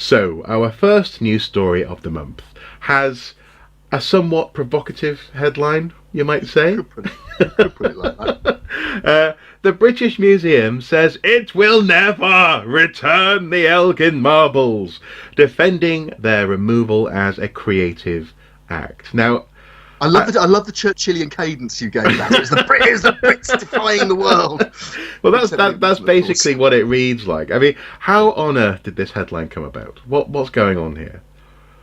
So, our first news story of the month has a somewhat provocative headline, you might say. Could put it like that. The British Museum says it will never return the Elgin marbles, defending their removal as a creative act. Now, I love the Churchillian cadence you gave that. It's the Brits defying the world. Well, that's basically what it reads like. I mean, how on earth did this headline come about? What's going on here?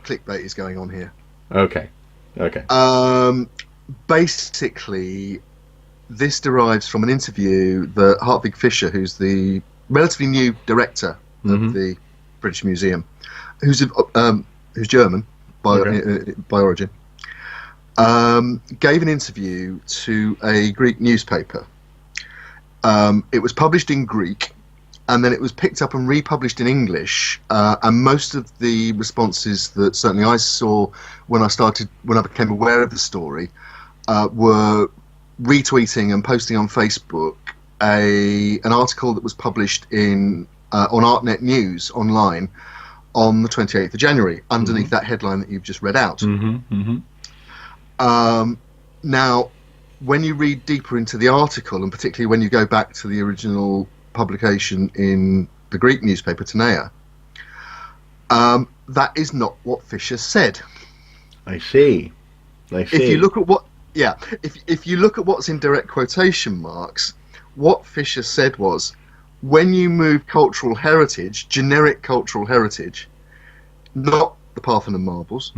Clickbait is going on here. Okay. Basically, this derives from an interview that Hartwig Fischer, who's the relatively new director of the British Museum, who's German by origin, gave an interview to a Greek newspaper. It was published in Greek, and then it was picked up and republished in English. And most of the responses that certainly I saw when I became aware of the story, were retweeting and posting on Facebook an article that was published on ArtNet News online on the 28th of January, underneath that headline that you've just read out. Now, when you read deeper into the article, and particularly when you go back to the original publication in the Greek newspaper Tenea, that is not what Fischer said. I see. If you look at if you look at what's in direct quotation marks, what Fischer said was, when you move cultural heritage, generic cultural heritage, not the Parthenon Marbles,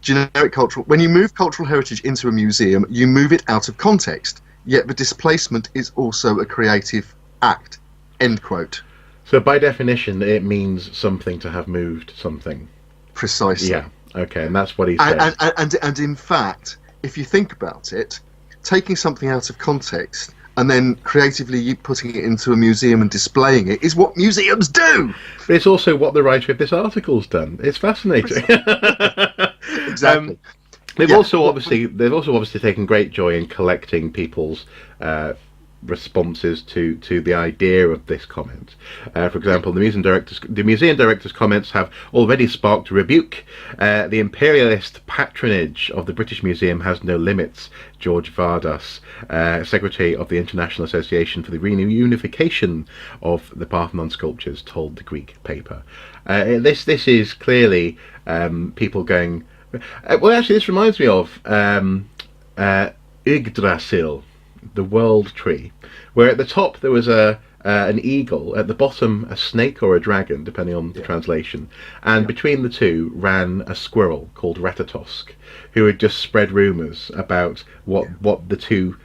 generic cultural, when you move cultural heritage into a museum, you move it out of context, yet the displacement is also a creative act. End quote. So by definition, it means something to have moved something. Precisely. Yeah. Okay, and that's what he said. And in fact, if you think about it, taking something out of context and then creatively putting it into a museum and displaying it is what museums do. But it's also what the writer of this article's done. It's fascinating. Exactly. They've also obviously taken great joy in collecting people's responses to the idea of this comment. For example, the museum director's comments have already sparked rebuke. The imperialist patronage of the British Museum has no limits, George Vardas, secretary of the International Association for the Reunification of the Parthenon sculptures, told the Greek paper. This is clearly people going, well, actually this reminds me of Yggdrasil, the world tree, where at the top there was an eagle, at the bottom a snake or a dragon, depending on the translation, and between the two ran a squirrel called Ratatosk, who had just spread rumours about what the two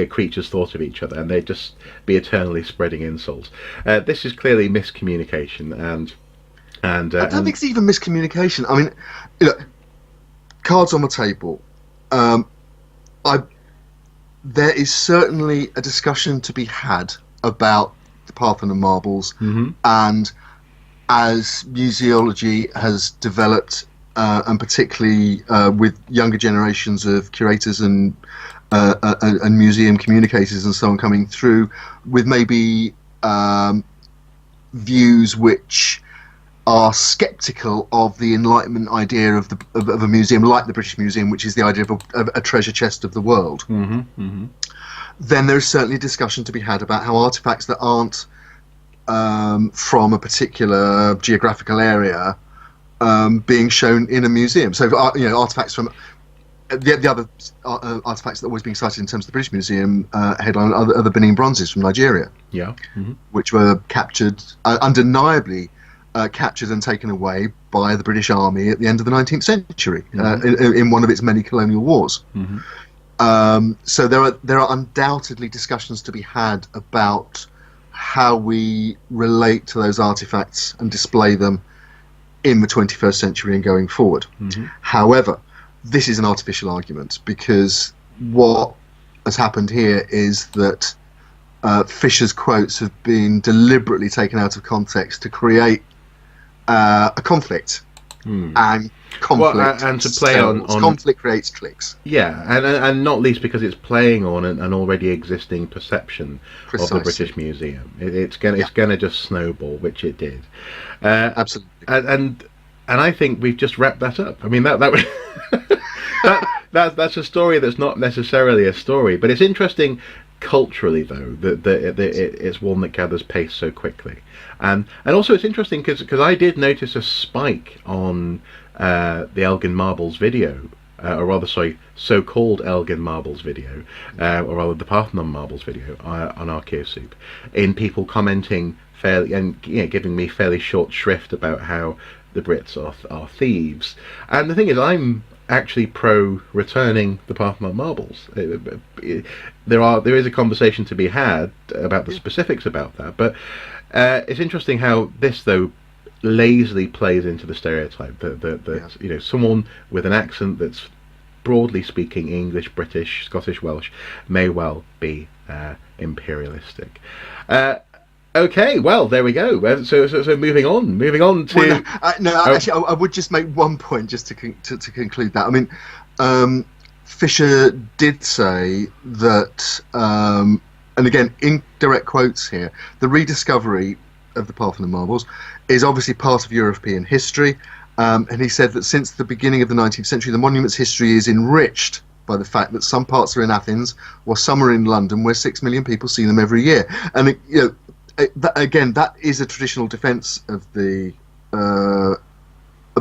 creatures thought of each other, and they'd just be eternally spreading insults. This is clearly miscommunication, and I don't think it's even miscommunication. I mean, look, cards on the table. There is certainly a discussion to be had about the Parthenon Marbles, and as museology has developed, and particularly with younger generations of curators and museum communicators and so on coming through, with maybe views which are sceptical of the Enlightenment idea of a museum like the British Museum, which is the idea of a treasure chest of the world, then there's certainly discussion to be had about how artifacts that aren't from a particular geographical area being shown in a museum. So, artifacts from the other artifacts that are always being cited in terms of the British Museum headline are the Benin bronzes from Nigeria, which were captured, undeniably captured and taken away by the British Army at the end of the 19th century in one of its many colonial wars. So there are undoubtedly discussions to be had about how we relate to those artifacts and display them in the 21st century and going forward. However, this is an artificial argument, because what has happened here is that Fischer's quotes have been deliberately taken out of context to create a conflict and conflict. And to play on conflict creates cliques. Yeah, and not least because it's playing on an already existing perception of the British Museum. It's gonna just snowball, which it did. Absolutely. And I think we've just wrapped that up. I mean that that's a story that's not necessarily a story, but it's interesting culturally though that it's one that gathers pace so quickly, and also it's interesting because I did notice a spike on the Elgin Marbles video, or rather so-called Elgin Marbles video, or rather the Parthenon Marbles video on Archaeosoup, in people commenting fairly and giving me fairly short shrift about how the Brits are thieves. And the thing is, I'm actually pro returning the Parthenon Marbles. There is a conversation to be had about the specifics about that, but it's interesting how this though lazily plays into the stereotype that someone with an accent that's broadly speaking English, British, Scottish, Welsh may well be imperialistic. Okay, well, there we go. So moving on to. Actually, I would just make one point just to conclude that. I mean, Fisher did say that, and again, indirect quotes here. The rediscovery of the Parthenon Marbles is obviously part of European history, and he said that since the beginning of the 19th century, the monument's history is enriched by the fact that some parts are in Athens, or some are in London, where 6 million people see them every year, and that is a traditional defence of the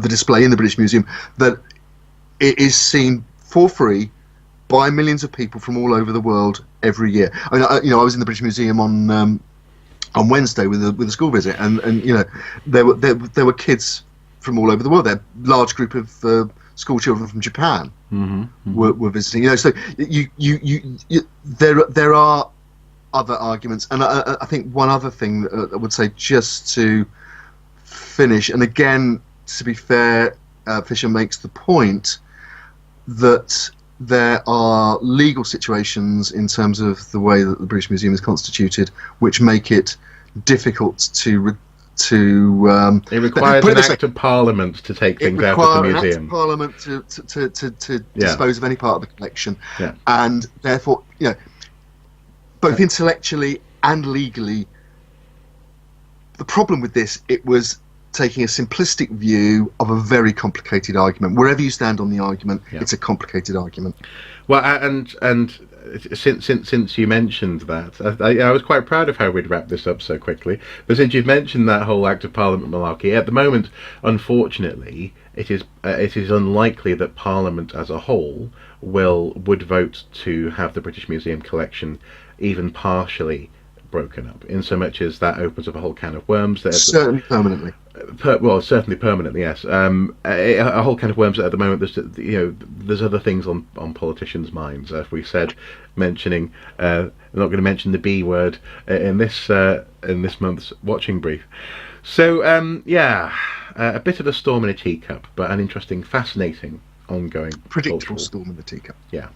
display in the British Museum, that it is seen for free by millions of people from all over the world every year. I mean, I was in the British Museum on Wednesday with a school visit, and there were kids from all over the world. There, large group of school children from Japan were visiting. So there are other arguments, and I think one other thing that I would say just to finish, and again, to be fair, Fisher makes the point that there are legal situations in terms of the way that the British Museum is constituted, which make it difficult to it requires an act of Parliament to take things out of the museum. It requires an act of Parliament to dispose of any part of the collection, and therefore, both intellectually and legally, the problem with this, it was taking a simplistic view of a very complicated argument. Wherever you stand on the argument, it's a complicated argument. Well, and since you mentioned that, I was quite proud of how we'd wrapped this up so quickly. But since you've mentioned that whole Act of Parliament malarkey, at the moment, unfortunately, it is unlikely that Parliament as a whole would vote to have the British Museum collection even partially broken up, in so much as that opens up a whole can of worms. Certainly permanently. Certainly permanently, yes. A whole can of worms that at the moment there's other things on politicians' minds. If we said mentioning, I'm not going to mention the B word in this month's watching brief. So a bit of a storm in a teacup, but an interesting, fascinating, ongoing, predictable storm in the teacup. Yeah.